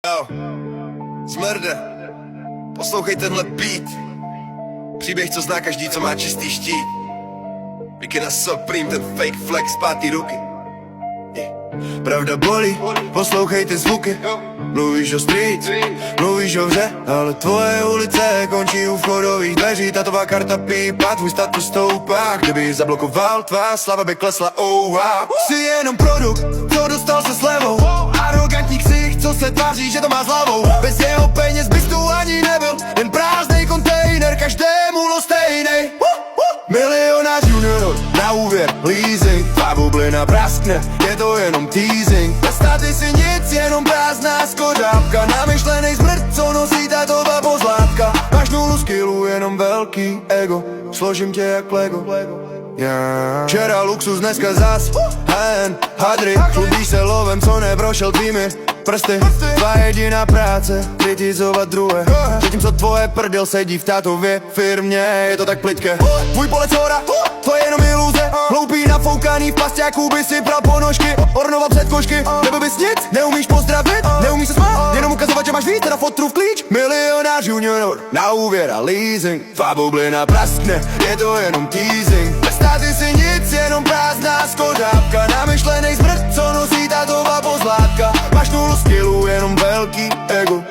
Yo, Smrde, poslouchej tenhle beat. Příběh, co zná každý, co má čistý štít. Víky na soprým, ten fake flex, pátý ruky. Pravda bolí, poslouchej ty zvuky. Mluvíš o street, mluvíš o hře, ale tvoje ulice končí u vchodových dveří. Tatová karta pípá, tvůj status stoupá. Kdyby ji zablokoval, tvá slava by klesla, oh wow. Jsi jenom produkt, co dostal se slevou. Arrogantní ksich, co se tváří, že to má s hlavou. Bez jeho peněz bys tu ani nebyl, jen prázdnej kontejner, každému lostejnej. Milionář junior, na úvěr, leasing, tvá bublina praskne, je to jenom teasing. Bez státy si nic, jenom prázdná skořápka, namyšlenej zmrt, co nosí tatová pozlátka. Máš nulu skillu, jenom velký ego, složím tě jak Lego. Včera luxus, dneska zas hand, hadry, chlubíš se lovem, co neprošel tvými prsty. Tvá jediná práce, kritizovat druhé, zatímco tvoje prdel sedí v tátově firmě, je to tak plitké. Tvůj polec hora, to je jenom iluze. Hloupý nafoukaný v pasťáku by si bral ponožky, ornoval předkošky, nebyl bys nic, neumíš pozdravit, neumíš se smát, jenom ukazovat, že máš víc, teda fotru v klíč. Milionář junior, na úvěr a leasing, tvá bublina praskne, je to jenom teasing. Bez státy si nic, jenom prázdná skořápka, namyšlenej zmrt, co nosí tatová pozlátka. Máš nulu skillu, jenom velký ego.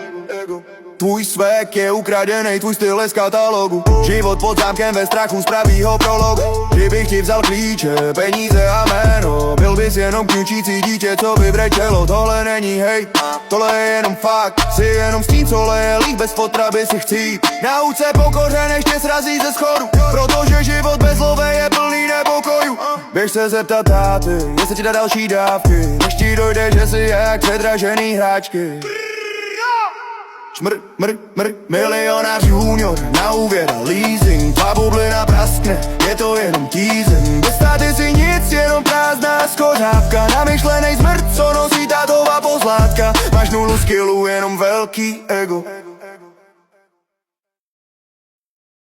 Tvůj svek je ukradenej, tvůj styl je z katalogu. Život pod zámkem ve strachu z pravýho prologu. Kdybych ti vzal klíče, peníze a jméno, byl bys jenom kňučící dítě, co by brečelo. Tohle není hej, tohle je jenom fakt. Jsi jenom stín, co leje líh, bez fotra by si chcít. Nauč se pokoře, než tě srazí ze schodu, protože život bez love je plný nepokojů. Běž se zeptat táty, jestli ti dá další dávky, než ti dojde, že jsi jak předražený hráčky. Milionář junior, na úvěr a leasing, tvá bublina praskne, je to jenom teasing. Bez státy si nic, jenom prázdná skořápka, namyšlenej zmrt, co nosí tátová pozlátka. Máš nulu skillu, jenom velký ego.